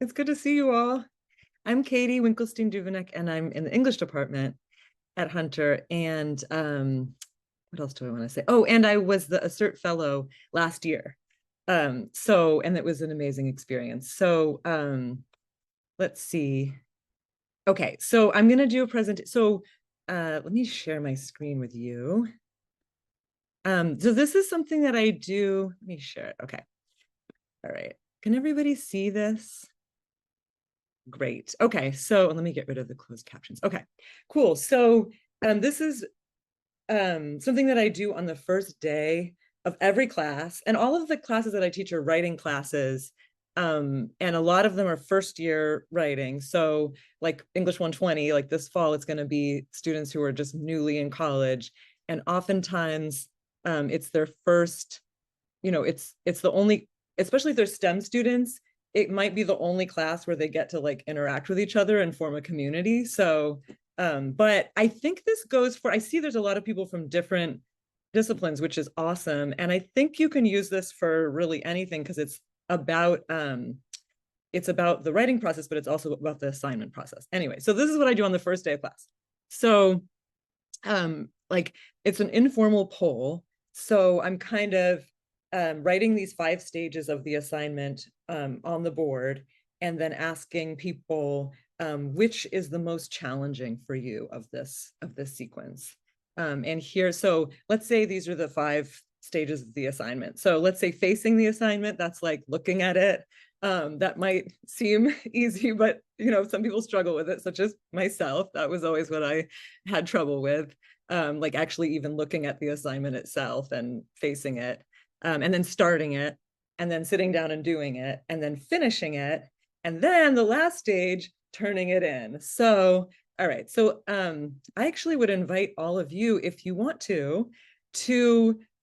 It's good to see you all. I'm Katie Winkelstein-Duveneck, and I'm in the English department at Hunter. And what else do I want to say? Oh, and I was the ACERT Fellow last year. And it was an amazing experience. Let's see. Okay, so I'm going to do a presentation. Let me share my screen with you. So this is something that I do. Let me share it. Okay. All right. Can everybody see this? Great. Okay, so let me get rid of the closed captions. Okay, cool. This is something that I do on the first day of every class. And all of the classes that I teach are writing classes. And a lot of them are first year writing. So like English 120, like this fall, it's going to be students who are just newly in college. And oftentimes it's their first, it's the only, especially if they're STEM students, it might be the only class where they get to like interact with each other and form a community. But I think this goes for, I see there's a lot of people from different disciplines, which is awesome. And I think you can use this for really anything because about it's about the writing process, but it's also about the assignment process. Anyway, so this is what I do on the first day of class. So like it's an informal poll. So I'm kind of writing these 5 stages of the assignment on the board, and then asking people which is the most challenging for you of this sequence. And here, so let's say these are the 5 stages of the assignment. So let's say facing the assignment, that's like looking at it. That might seem easy, but some people struggle with it, such as myself. That was always what I had trouble with, like actually even looking at the assignment itself and facing it. And then starting it, and then sitting down and doing it, and then finishing it, and then the last stage, turning it in. So, all right. So I actually would invite all of you, if you want to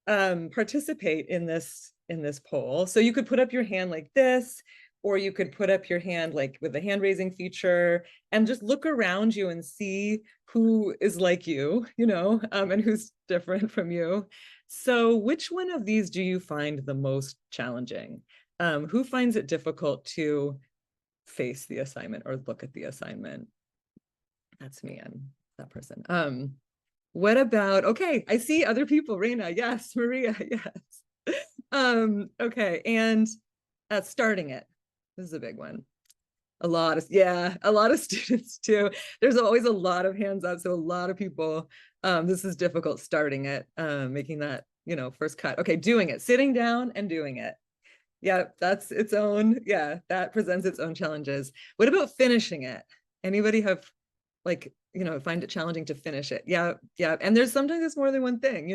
participate in this poll. So you could put up your hand like this, or you could put up your hand like with the hand raising feature, and just look around you and see who is like you, and who's different from you. So which one of these do you find the most challenging? Who finds it difficult to face the assignment or look at the assignment? That's me, I'm that person. What about, okay, I see other people, Reina, yes, Maria, yes. Okay, and starting it, this is a big one. A lot of students too. There's always a lot of hands up, so a lot of people. This is difficult starting it, making that first cut. Okay, doing it, sitting down and doing it. Yeah, that's its own. Yeah, that presents its own challenges. What about finishing it? Anybody have find it challenging to finish it? Yeah. And sometimes it's more than one thing.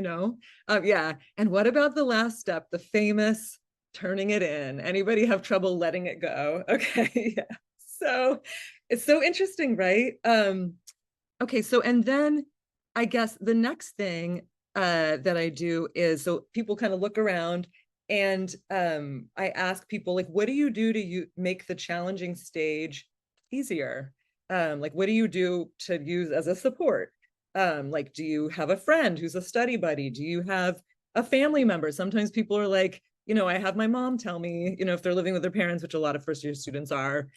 Yeah. And what about the last step, the famous turning it in? Anybody have trouble letting it go? Okay. Yeah. So it's so interesting, right? Okay, so and then I guess the next thing that I do is, so people kind of look around, and I ask people, like, what do you do to make the challenging stage easier? Like, what do you do to use as a support? Like, do you have a friend who's a study buddy? Do you have a family member? Sometimes people are like, I have my mom tell me, if they're living with their parents, which a lot of first year students are,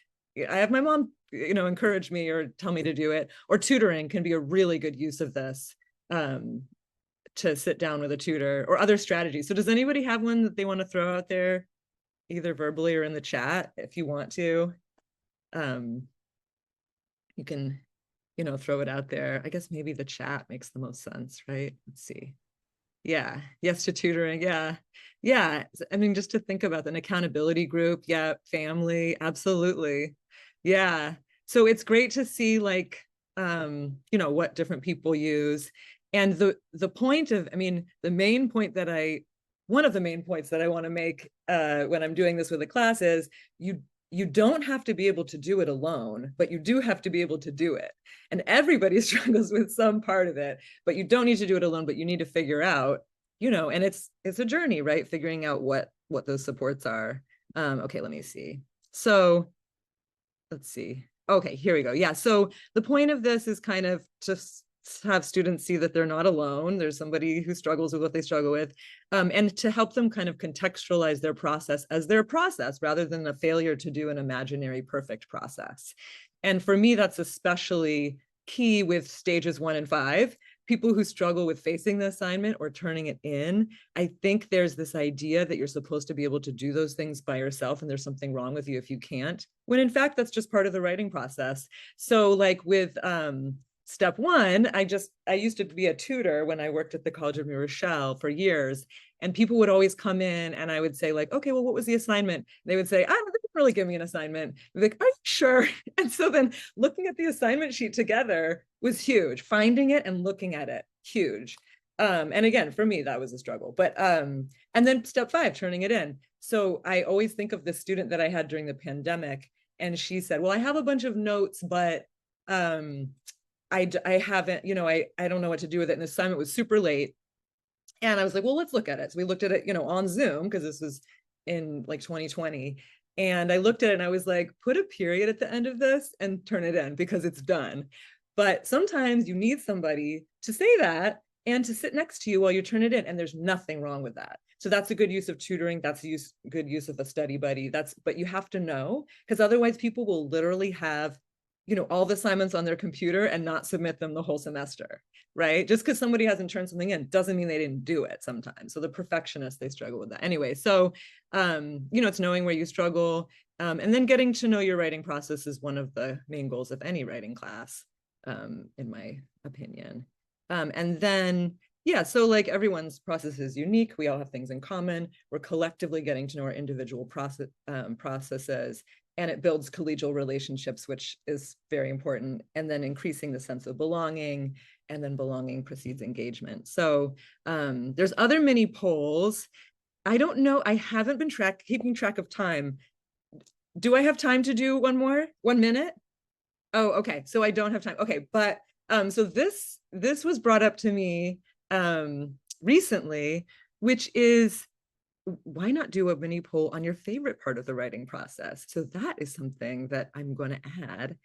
I have my mom, encourage me or tell me to do it. Or tutoring can be a really good use of this, to sit down with a tutor, or other strategies. So does anybody have one that they want to throw out there, either verbally or in the chat, if you want to? You can, throw it out there. I guess maybe the chat makes the most sense, right? Let's see. Yeah, yes to tutoring. Yeah. I mean, just to think about an accountability group. Yeah, family, absolutely. Yeah. So it's great to see, like, what different people use. And the point of, I mean, one of the main points that I want to make when I'm doing this with a class is, you don't have to be able to do it alone, but you do have to be able to do it. And everybody struggles with some part of it, but you don't need to do it alone, but you need to figure out, and it's a journey, right? Figuring out what those supports are. Okay, let me see. So let's see. Okay, here we go. Yeah, so the point of this is kind of just have students see that they're not alone. There's somebody who struggles with what they struggle with, and to help them kind of contextualize their process as their process rather than a failure to do an imaginary perfect process. And for me, that's especially key with stages 1 and 5. People who struggle with facing the assignment or turning it in, I think there's this idea that you're supposed to be able to do those things by yourself and there's something wrong with you if you can't, when in fact, that's just part of the writing process. So like with step 1, I used to be a tutor when I worked at the College of New Rochelle for years. And people would always come in and I would say like, okay, well, what was the assignment? They would say, they didn't really give me an assignment. I'd be like, are you sure? And so then looking at the assignment sheet together was huge. Finding it and looking at it, huge. And again, for me, that was a struggle. But and then step 5, turning it in. So I always think of the student that I had during the pandemic, and she said, well, I have a bunch of notes, but I haven't, I don't know what to do with it. And the assignment was super late. And I was like, well, let's look at it. So we looked at it, on Zoom, because this was in like 2020. And I looked at it and I was like, put a period at the end of this and turn it in because it's done. But sometimes you need somebody to say that and to sit next to you while you turn it in. And there's nothing wrong with that. So that's a good use of tutoring. That's a good use of a study buddy. But you have to know, because otherwise people will literally have all the assignments on their computer and not submit them the whole semester, right? Just because somebody hasn't turned something in doesn't mean they didn't do it sometimes. So the perfectionists, they struggle with that. Anyway, so, it's knowing where you struggle, and then getting to know your writing process is one of the main goals of any writing class, in my opinion. And then, yeah, so like everyone's process is unique. We all have things in common. We're collectively getting to know our individual processes, and it builds collegial relationships, which is very important, and then increasing the sense of belonging, and then belonging precedes engagement. So there's other mini polls. I don't know, I haven't been keeping track of time. Do I have time to do one more? 1 minute? Oh, okay, so I don't have time. Okay, but so this was brought up to me recently, which is, why not do a mini poll on your favorite part of the writing process? So that is something that I'm going to add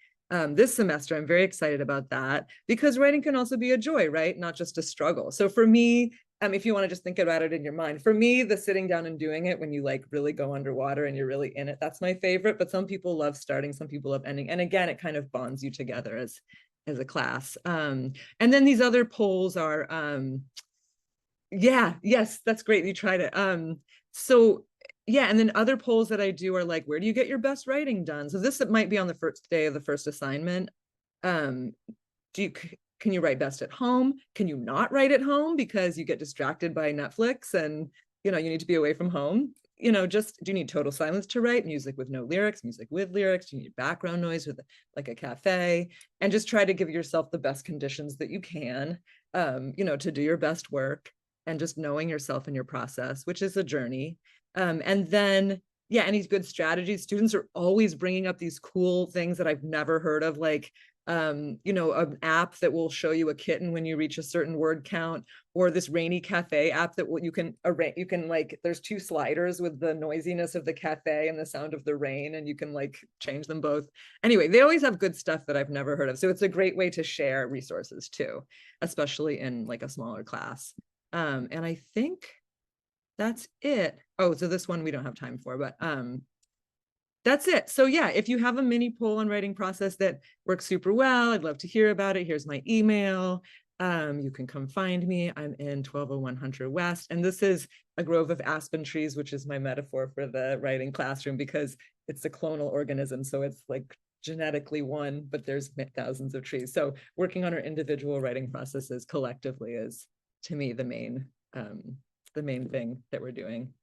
this semester. I'm very excited about that, because writing can also be a joy, right? Not just a struggle. So for me, if you want to just think about it in your mind, for me, the sitting down and doing it when you like really go underwater and you're really in it, that's my favorite. But some people love starting, some people love ending. And again, it kind of bonds you together as a class. And then these other polls are, yeah, yes, that's great. You tried it. So yeah, and then other polls that I do are like, where do you get your best writing done? So this might be on the first day of the first assignment. Can you write best at home? Can you not write at home because you get distracted by Netflix and you need to be away from home? Just, do you need total silence to write? Music with no lyrics, music with lyrics? Do you need background noise with like a cafe? And just try to give yourself the best conditions that you can, to do your best work, and just knowing yourself and your process, which is a journey. And then, yeah, any good strategies. Students are always bringing up these cool things that I've never heard of, like, an app that will show you a kitten when you reach a certain word count, or this rainy cafe app that you can like, there's 2 sliders with the noisiness of the cafe and the sound of the rain, and you can like change them both. Anyway, they always have good stuff that I've never heard of. So it's a great way to share resources too, especially in like a smaller class. And I think that's it. Oh, so this one we don't have time for, but that's it. So yeah, if you have a mini poll on writing process that works super well, I'd love to hear about it. Here's my email. You can come find me. I'm in 1201 Hunter West. And this is a grove of aspen trees, which is my metaphor for the writing classroom, because it's a clonal organism. So it's like genetically one, but there's thousands of trees. So working on our individual writing processes collectively is, to me, the main thing that we're doing.